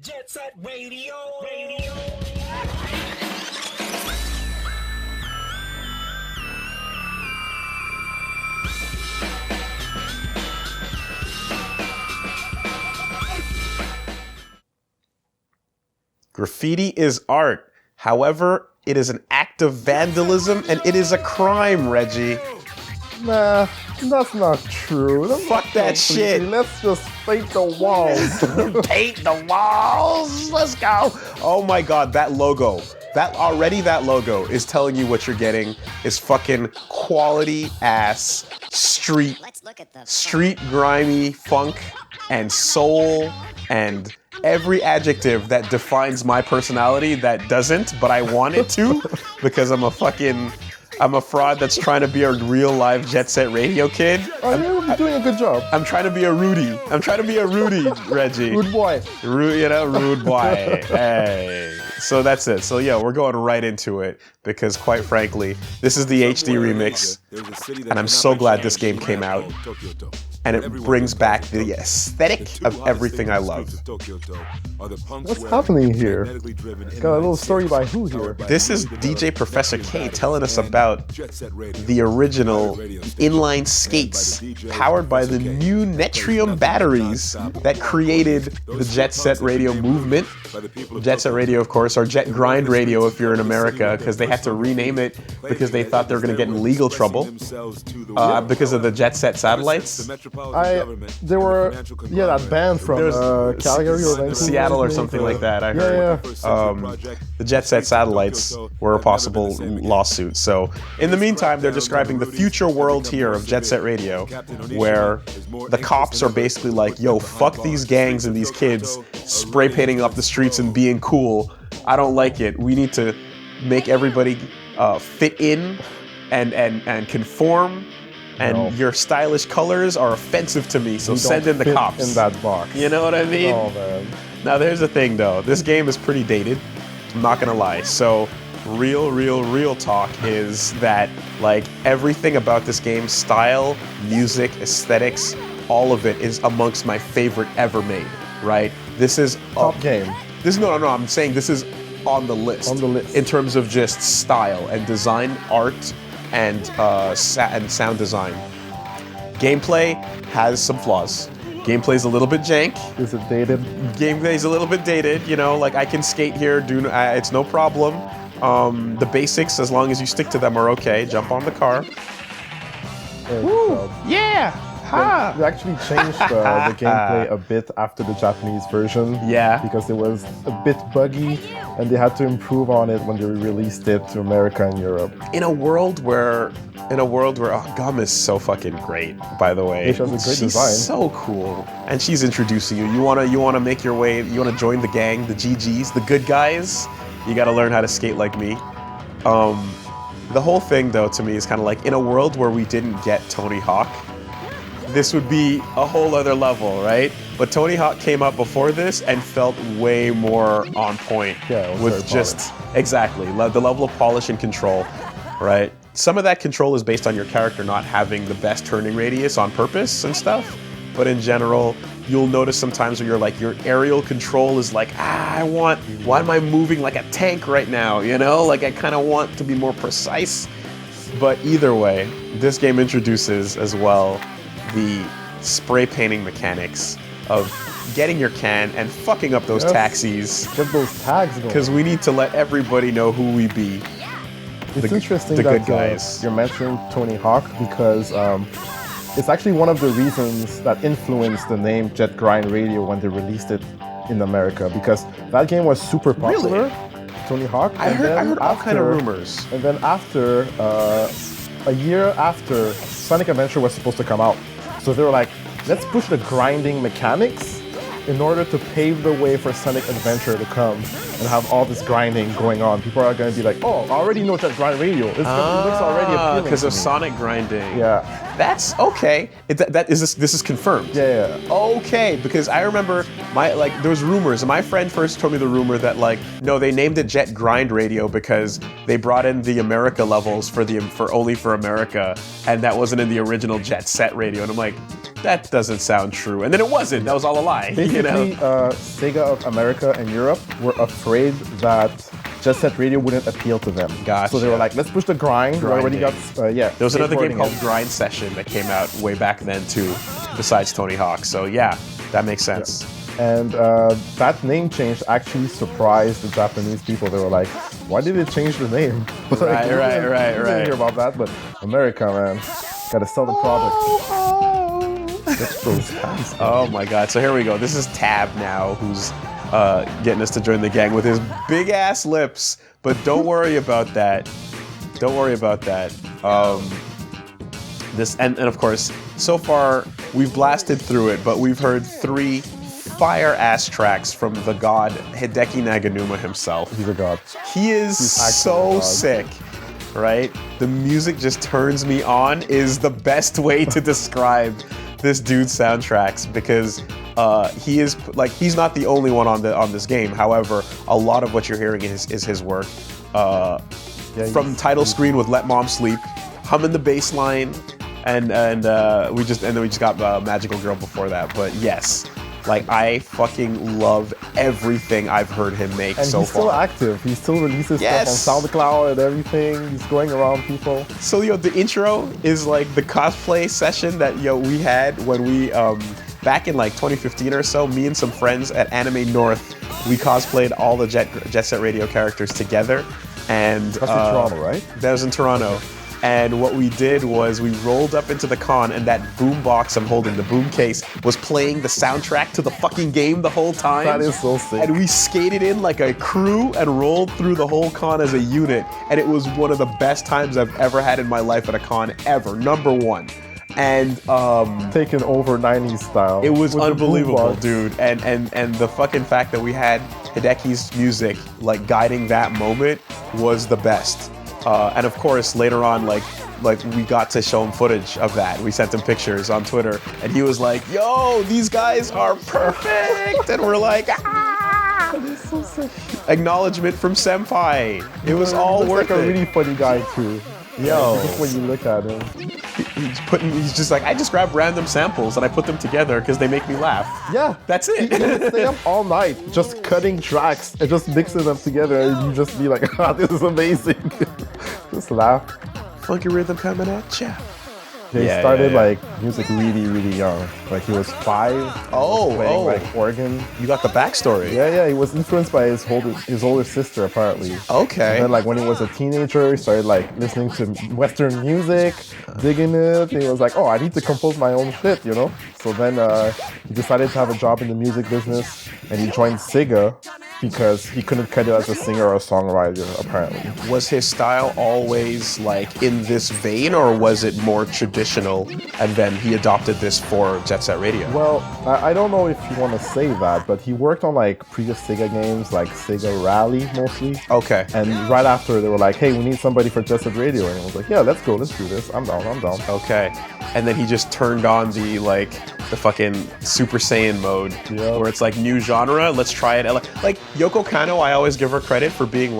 Jet Set Radio. Graffiti is art. However, it is an act of vandalism and it is a crime, Reggie. Nah, that's not true. Fuck that shit. Let's just paint the walls. Paint the walls. Let's go. Oh my god, that logo. That logo is telling you what you're getting is fucking quality ass street grimy funk and soul and every adjective that defines my personality that doesn't, but I want it to because I'm a fraud that's trying to be a real live Jet Set Radio kid. Oh, you're doing a good job. I'm trying to be a Rudy. Reggie. Rude boy. Rude boy. Hey. So that's it. So yeah, we're going right into it because quite frankly, this is the HD remix and I'm so glad this game came out and it brings back the aesthetic of everything I love. What's happening here? Got a little story by who here? This is DJ Professor K telling us about the original inline skates powered by the new Netrium batteries that created the Jet Set Radio movement. Jet Set Radio, of course, or Jet Grind Radio if you're in America, because they had to rename it because they thought they were going to get in legal trouble because of the Jet Set satellites. There were that band from Calgary or Vancouver, Seattle or something like that. I heard. The Jet Set satellites were a possible lawsuit. So in the meantime, they're describing the future world here of Jet Set Radio, where the cops are basically like, "Yo, fuck these gangs and these kids spray painting up the streets and being cool. I don't like it. We need to make everybody fit in and conform." And your stylish colors are offensive to me, so send in the cops. In that box. You know what I mean? Oh, man. Now, there's the thing, though. This game is pretty dated. I'm not gonna lie. So, real talk is that, like, everything about this game, style, music, aesthetics, all of it is amongst my favorite ever made, right? This is top game. No, I'm saying this is on the list. On the list. In terms of just style and design, art, and sound design. Gameplay has some flaws. Gameplay's a little bit jank. Is it dated? Gameplay's a little bit dated, you know, like I can skate here, it's no problem. The basics, as long as you stick to them, are okay. Jump on the car. Woo! Yeah! Ha! They actually changed the gameplay a bit after the Japanese version. Yeah. Because it was a bit buggy, and they had to improve on it when they released it to America and Europe. In a world where Gum is so fucking great, by the way. She has a great she's design. So cool. And she's introducing you. You wanna make your way, you wanna join the gang, the GGs, the good guys, you gotta learn how to skate like me. The whole thing though to me is kinda like in a world where we didn't get Tony Hawk, this would be a whole other level, right? But Tony Hawk came up before this and felt way more on point with just exactly the level of polish and control, right? Some of that control is based on your character not having the best turning radius on purpose and stuff, but in general, you'll notice sometimes where you're like, your aerial control is like, why am I moving like a tank right now, you know? Like I kind of want to be more precise. But either way, this game introduces as well the spray painting mechanics of getting your can and fucking up those taxis. Get those tags going. Because we need to let everybody know who we be. It's interesting the that good guys. You're mentioning Tony Hawk because it's actually one of the reasons that influenced the name Jet Grind Radio when they released it in America, because that game was super popular. Really? Tony Hawk. I heard all kind of rumors. And then after, a year after, Sonic Adventure was supposed to come out. So they were like, let's push the grinding mechanics in order to pave the way for Sonic Adventure to come and have all this grinding going on. People are going to be like, oh, I already know Jet Grind Radio. This looks already appealing. Because of Sonic grinding. Yeah. That's okay. This is confirmed. Yeah. Okay, because I remember there was rumors, and my friend first told me the rumor that no, they named it Jet Grind Radio because they brought in the America levels for only for America, and that wasn't in the original Jet Set Radio. And I'm like, that doesn't sound true. And then it wasn't. That was all a lie. Basically, Sega of America and Europe were afraid that Jet Set Radio wouldn't appeal to them. Gotcha. So they were like, let's push the grind. We already got, There was another game called Grind Session that came out way back then too, besides Tony Hawk. So yeah, that makes sense. Yeah. And that name change actually surprised the Japanese people. They were like, why did they change the name? Right. Didn't hear about that, but America, man, gotta sell the product. Oh my god, so here we go. This is Tab now, who's getting us to join the gang with his big ass lips, but don't worry about that. Don't worry about that. And of course, so far we've blasted through it, but we've heard 3 fire ass tracks from the god Hideki Naganuma himself. He's a god. He is so sick, right? The music just turns me on is the best way to describe this dude's soundtracks, because he's not the only one on this game. However, a lot of what you're hearing is his work. From title screen with Let Mom Sleep, humming the bass line, and then we just got Magical Girl before that. But yes, I fucking love everything I've heard him make so far. And he's still active. He still releases stuff on SoundCloud and everything. He's going around people. So the intro is the cosplay session that we had when we back in 2015 or so. Me and some friends at Anime North, we cosplayed all the Jet Set Radio characters together. And that's in Toronto, right? That was in Toronto. And what we did was we rolled up into the con, and that boom box I'm holding, the boom case, was playing the soundtrack to the fucking game the whole time. That is so sick. And we skated in like a crew and rolled through the whole con as a unit. And it was one of the best times I've ever had in my life at a con ever. Number 1. And taken over 90s style. It was unbelievable, dude. And the fucking fact that we had Hideki's music guiding that moment was the best. And of course, later on, we got to show him footage of that. We sent him pictures on Twitter, and he was like, "Yo, these guys are perfect," and we're like, "Ah!" That's so sick. Acknowledgement from Senpai. It was all worth it. He's a really funny guy too. Yo, just when you look at him, he's just like, I just grab random samples and I put them together because they make me laugh. Yeah, that's it. He would stay up all night just cutting tracks and just mixing them together, and you just be like, "Ah, this is amazing." Just laugh. Funky rhythm coming at ya. He started music really, really young. He was 5. Playing organ. You got the backstory. Yeah. He was influenced by his older sister, apparently. Okay. And then when he was a teenager, he started listening to Western music, digging it. And he was like, "Oh, I need to compose my own shit," So then he decided to have a job in the music business, and he joined Sega because he couldn't cut it as a singer or a songwriter, apparently. Was his style always in this vein, or was it more traditional, and then he adopted this for Jet Set Radio? Well, I don't know if you want to say that, but he worked on previous Sega games, like Sega Rally mostly. Okay. And right after, they were like, "Hey, we need somebody for Jet Set Radio," and I was like, "Yeah, let's go, let's do this. I'm down." Okay. And then he just turned on the fucking Super Saiyan mode, where it's new genre, let's try it. Yoko Kanno, I always give her credit for being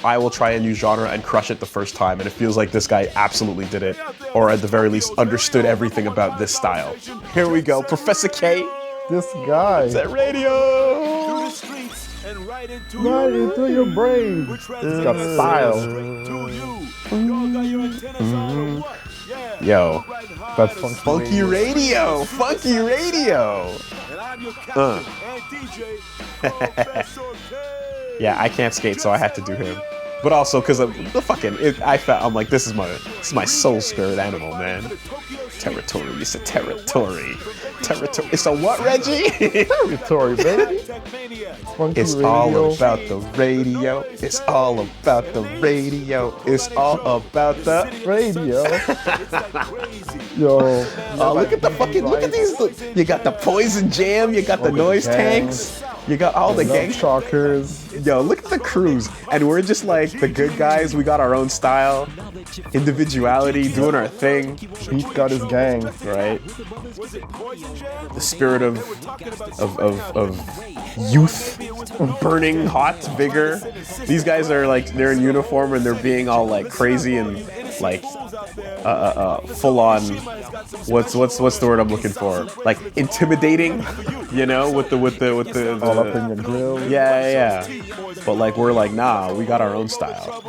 I will try a new genre and crush it the first time, and it feels like this guy absolutely did it, or at the very least understood everything about this style. Here we go, Professor K. This guy. Jet Radio. Through the streets and right into your brain. He's got style. Yo, that's funky radio. Funky radio. Yeah, I can't skate, so I had to do him. But also because of the fucking, I'm like, this is my soul spirit animal, man. Territory, it's a territory. It's a what, Reggie? Territory, baby. It's all about the radio. It's all about the radio. It's all about the radio. Yo, look at the fucking, look at these. You got the Poison Jam. You got the Noise Tanks. You got all the gang. Shockers. Yo, look at the crews. And we're just like the good guys. We got our own style, individuality, doing our thing. Pete got his gang. Right? The spirit of youth, burning hot vigor. These guys are like, they're in uniform and they're being all like crazy and like full on. What's the word I'm looking for? Like intimidating, you know, with the All up in your grill. yeah. But like we're like, nah, we got our own style.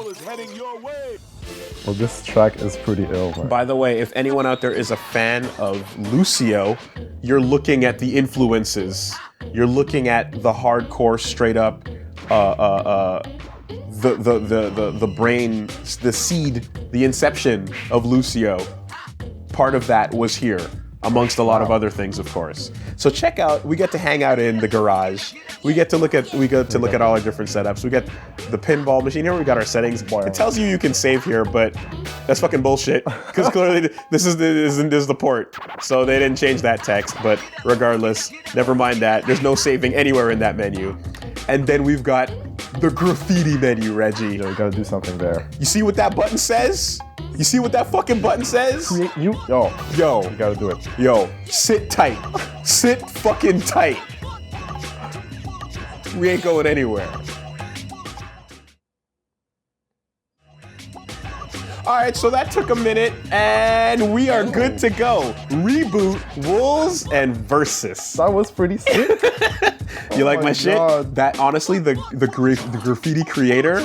Well, this track is pretty ill, man. By the way, if anyone out there is a fan of Lucio, you're looking at the influences. You're looking at the hardcore, straight up, the brain, the seed, the inception of Lucio. Part of that was here, amongst a lot of other things, of course. So check out. We get to hang out in the garage. We get to look at all our different setups. We got the pinball machine here. We got our settings. It tells you can save here, but that's fucking bullshit. Because clearly this is the port, so they didn't change that text. But regardless, never mind that. There's no saving anywhere in that menu. And then we've got the graffiti menu, Reggie. Yeah, we gotta do something there. You see what that button says? You see what that fucking button says? You gotta do it. Yo, sit tight. Sit fucking tight. We ain't going anywhere. All right, so that took a minute, and we are good to go. Reboot Wolves and Versus. That was pretty sick. You like my shit? God. That honestly, the graffiti creator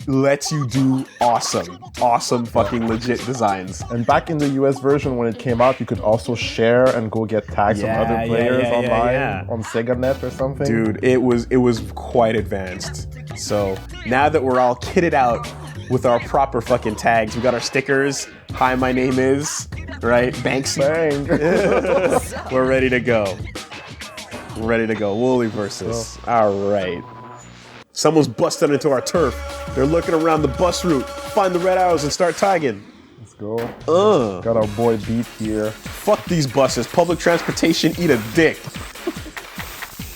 lets you do awesome fucking legit designs. And back in the US version, when it came out, you could also share and go get tags from other players online on SegaNet or something. Dude, it was quite advanced. So now that we're all kitted out with our proper fucking tags, we got our stickers. Hi, my name is, right? Banksy. Bang. We're ready to go. We're ready to go. WoolieVersus. All right. Someone's busted into our turf. They're looking around the bus route. Find the red arrows and start tagging. Let's go. Got our boy Beat here. Fuck these buses. Public transportation, eat a dick.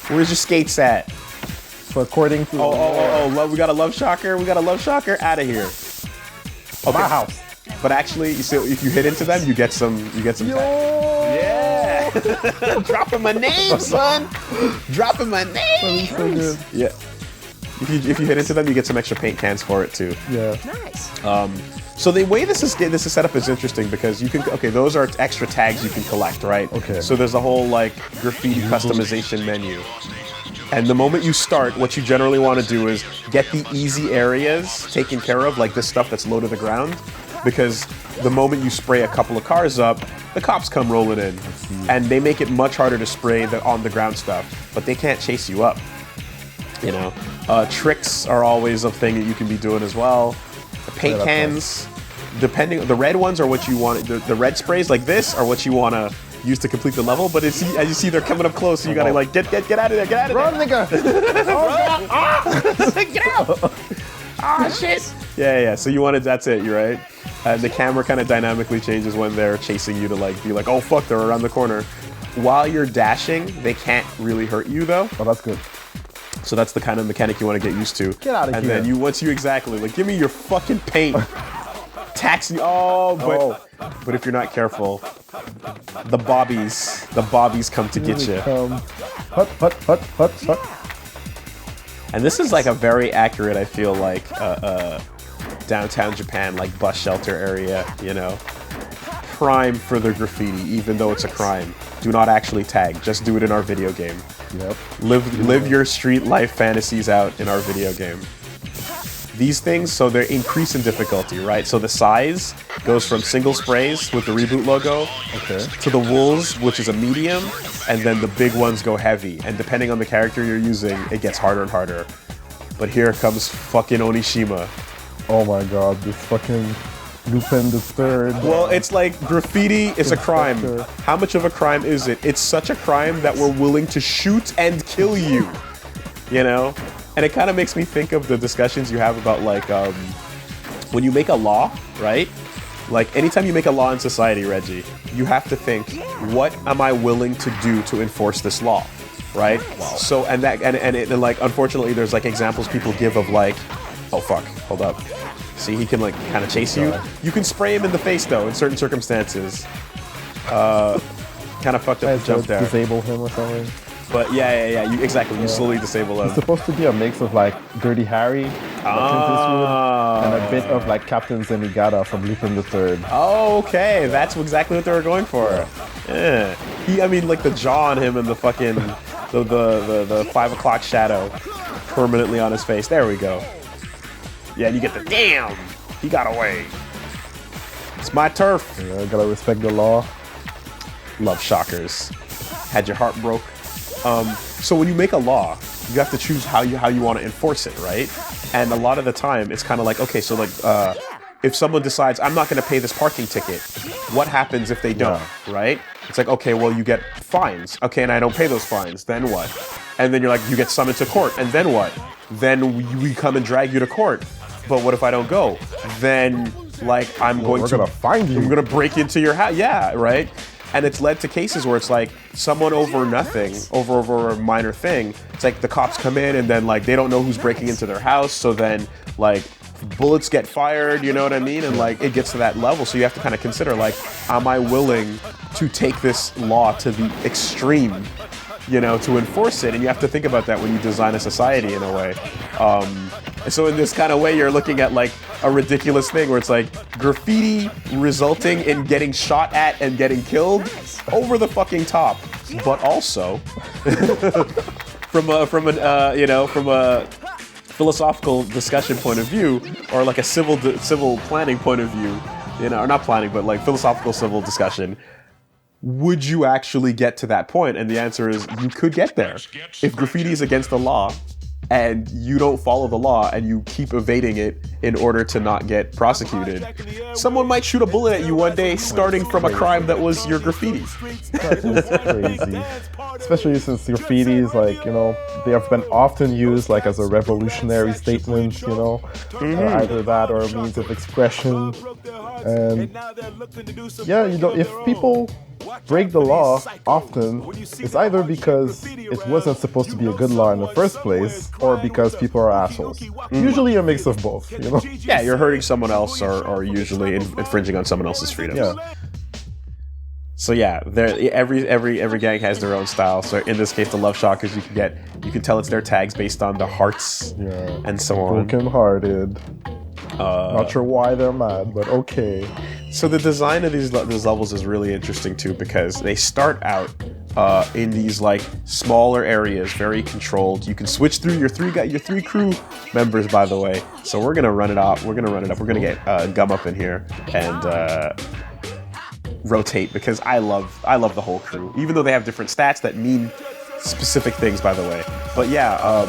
Where's your skates at? So according to We got a love shocker. We got a love shocker. Out of here. Okay. my house. But actually, you see, if you hit into them, you get some. Yeah. Dropping my name, son. Dropping my name. So good. Yeah. If you hit into them, you get some extra paint cans for it too. Yeah. Nice. So the way this is set up is interesting because you can, those are extra tags you can collect, right? Okay. So there's a whole like graffiti customization menu. And the moment you start, what you generally want to do is get the easy areas taken care of, like this stuff that's low to the ground, because the moment you spray a couple of cars up, the cops come rolling in. And they make it much harder to spray the on the ground stuff, but they can't chase you up. You know, tricks are always a thing that you can be doing as well. The paint cans, depending, the red ones are what you want. The red sprays like this are what you want to use to complete the level. But it's, as you see, they're coming up close, so you gotta like get out of there, get out of Run, nigga! Get out! Ah, shit! Yeah. So you wanted, that's it, you're right. And the camera kind of dynamically changes when they're chasing you to like be like, oh fuck, they're around the corner. While you're dashing, they can't really hurt you though. Oh, that's good. So that's the kind of mechanic you want to get used to. Get out of and here. And then once you exactly, like, give me your fucking paint. Taxi. But if you're not careful, the bobbies come to get you. Hut. And this is like a very accurate, I feel like, downtown Japan, like bus shelter area, you know. Prime for the graffiti, even though it's a crime. Do not actually tag, just do it in our video game. Yep. Live your street life fantasies out in our video game. These things, so they increase in difficulty, right? So the size goes from single sprays with the reboot logo to the wolves, which is a medium, and then the big ones go heavy. And depending on the character you're using, it gets harder and harder. But here comes fucking Onishima. Oh my god, this fucking Lupin the Third. Well, it's like graffiti is a crime. How much of a crime is it? It's such a crime that we're willing to shoot and kill you. You know? And it kind of makes me think of the discussions you have about like when you make a law, right? Like anytime you make a law in society, Reggie, you have to think, what am I willing to do to enforce this law? right? Wow. So and like unfortunately there's like examples people give of like, oh fuck, hold up. See, he can like kind of chase you. You can spray him in the face though in certain circumstances. Kind of fucked up the jump there. Disable him or something. But yeah. You slowly disable him. It's supposed to be a mix of like Dirty Harry, and a bit of like Captain Zenigata from Lupin the Third. Oh, okay, that's exactly what they were going for. Yeah. I mean, like the jaw on him and the fucking the 5 o'clock shadow permanently on his face. There we go. Yeah, and you get the damn. He got away. It's my turf. Yeah, gotta respect the law. Love shockers. Had your heart broke. So when you make a law, you have to choose how you want to enforce it, right? And a lot of the time, it's kind of like, okay, so like, if someone decides, I'm not going to pay this parking ticket, what happens if they don't, right? It's like, okay, well, you get fines. Okay, and I don't pay those fines. Then what? And then you're like, you get summoned to court. And then what? Then we come and drag you to court. But what if I don't go? Then, like, we're gonna find you. I'm going to break into your house. Yeah, right? And it's led to cases where it's like someone over nothing, over a minor thing. It's like the cops come in and then like they don't know who's breaking into their house. So then like bullets get fired, you know what I mean? And like it gets to that level. So you have to kind of consider like, am I willing to take this law to the extreme, you know, to enforce it? And you have to think about that when you design a society in a way. And so in this kind of way, you're looking at like a ridiculous thing where it's like graffiti resulting in getting shot at and getting killed over the fucking top, but also from a philosophical discussion point of view, or like a civil planning point of view, you know, or not planning, but like philosophical civil discussion. Would you actually get to that point? And the answer is you could get there. If graffiti is against the law, and you don't follow the law and you keep evading it in order to not get prosecuted, someone might shoot a bullet at you one day starting from a crime that was your graffiti. That is crazy. Especially since graffiti is like, you know, they have been often used like as a revolutionary statement, you know, either that or a means of expression. And yeah, you know, if people break the law often, it's either because it wasn't supposed to be a good law in the first place, or because people are assholes. Usually a mix of both, you know? Yeah, you're hurting someone else or usually infringing on someone else's freedoms. Yeah. So yeah, every gang has their own style. So in this case, the Love Shockers, you can tell it's their tags based on the hearts and so on. Broken-hearted. Not sure why they're mad, but okay. So the design of these levels is really interesting too, because they start out in these like smaller areas, very controlled. You can switch through your three crew members, by the way. So we're gonna run it up. We're gonna get Gum up in here and rotate, because I love the whole crew, even though they have different stats that mean specific things, by the way. But yeah,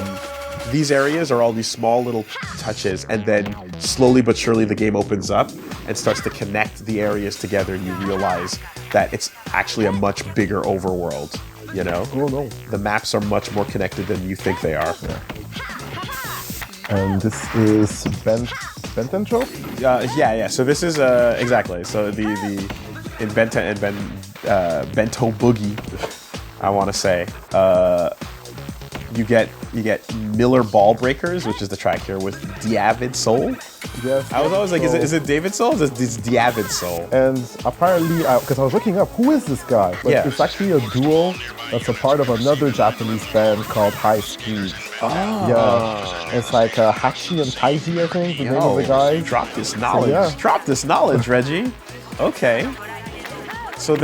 these areas are all these small little touches, and then slowly but surely the game opens up and starts to connect the areas together, and you realize that it's actually a much bigger overworld, you know? Oh no. The maps are much more connected than you think they are. Yeah. And this is Benton Show? Yeah. So this is, exactly. So in Bento Boogie, I want to say, you get Miller Ball Breakers, which is the track here with Diavid Soul. Yes. I was always like, is it David Soul? It's Diavid Soul. And apparently, because I was looking up, who is this guy? But yeah. It's actually a duo that's a part of another Japanese band called High Speed. Oh. Yeah. It's like Hachi and Taiji, I think, the name of the guy. Drop this knowledge. So, yeah. Drop this knowledge, Reggie. Okay. So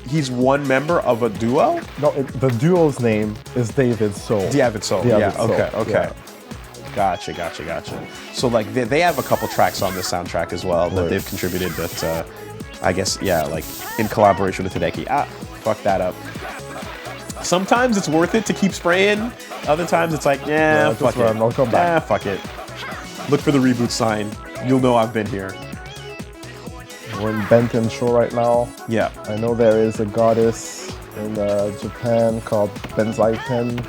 he's one member of a duo? No, the duo's name is David Soul. David Soul. David Yeah. Soul. Okay. Yeah. Gotcha. So like they have a couple tracks on this soundtrack as well that they've contributed, but I guess like in collaboration with Hideki. Fuck that up. Sometimes it's worth it to keep spraying. Other times it's like, fuck it. I'll come back. Fuck it. Look for the reboot sign. You'll know I've been here. We're in Benton Show right now. Yeah. I know there is a goddess in Japan called Benzaiten,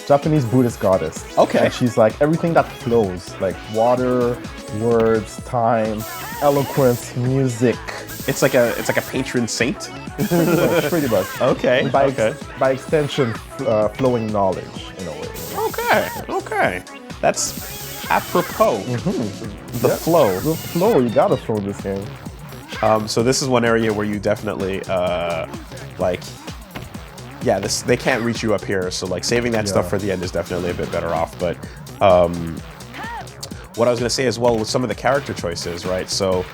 Japanese Buddhist goddess. Okay. And she's like everything that flows, like water, words, time, eloquence, music. It's like a patron saint. Pretty much. Okay. By extension, flowing knowledge in a way. Okay. That's apropos. The flow. The flow, you gotta flow in this game. So this is one area where you definitely they can't reach you up here. So like saving that stuff for the end is definitely a bit better off. But what I was gonna say as well with some of the character choices, right? So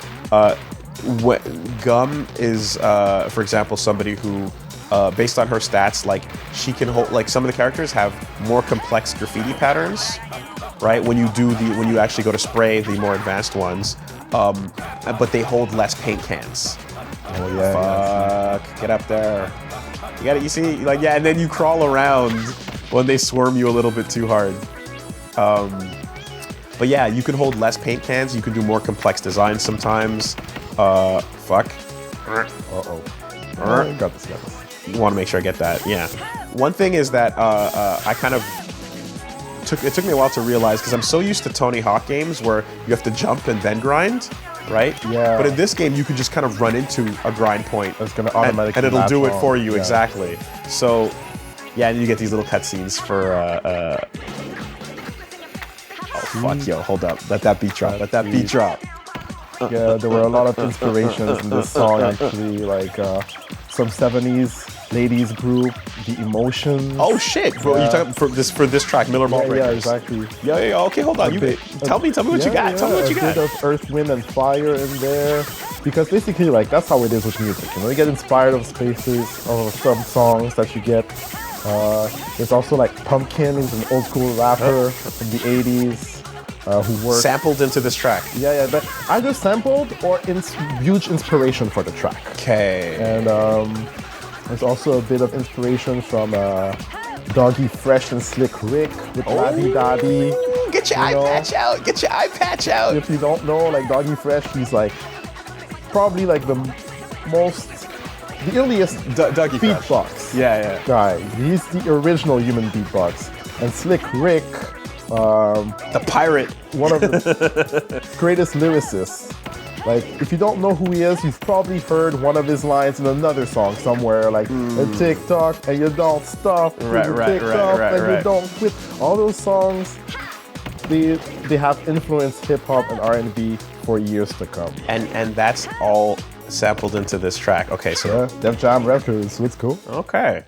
Gum is, for example, somebody who, based on her stats, like she can hold. Like some of the characters have more complex graffiti patterns, right? When you actually go to spray the more advanced ones, but they hold less paint cans. Oh yeah. Fuck! Get up there. You see, like and then you crawl around when they swarm you a little bit too hard. But yeah, you can hold less paint cans. You can do more complex designs sometimes. Fuck. Got this. You want to make sure I get that. Yeah. One thing is that I kind of it took me a while to realize because I'm so used to Tony Hawk games where you have to jump and then grind, right? Yeah. But in this game, you can just kind of run into a grind point. It's gonna automatically and it'll do it for you yeah. Exactly. So yeah, and you get these little cutscenes for. Oh fuck, yo, hold up. Let that beat drop. Let that beat drop. Yeah, there were a lot of inspirations in this song actually, like some 70s ladies group, The Emotions. Oh shit! Bro, you talking for this track, Miller Ball Yeah, Breakers? exactly. Yeah. Okay, hold on. Tell me what you got. Tell me what you got. A bit of Earth, Wind, and Fire in there, because basically, like that's how it is with music. You know, you get inspired of spaces, of some songs that you get. There's also like Pumpkin, who's an old school rapper from the 80s. Who worked Sampled into this track. Yeah, but either sampled or huge inspiration for the track. Okay. And there's also a bit of inspiration from Doggy Fresh and Slick Rick with Laddie Daddy. Get your eye patch out. Get your eye patch out. If you don't know, like Doggy Fresh, he's like probably like the earliest Dougie beatbox guy. He's the original human beatbox. And Slick Rick, the pirate, one of the greatest lyricists. Like, if you don't know who he is, you've probably heard one of his lines in another song somewhere, like a TikTok and you don't stop, right, and you don't quit. All those songs, they have influenced hip hop and R&B for years to come. And that's all sampled into this track. Okay, so Def Jam Records, let's go. Okay.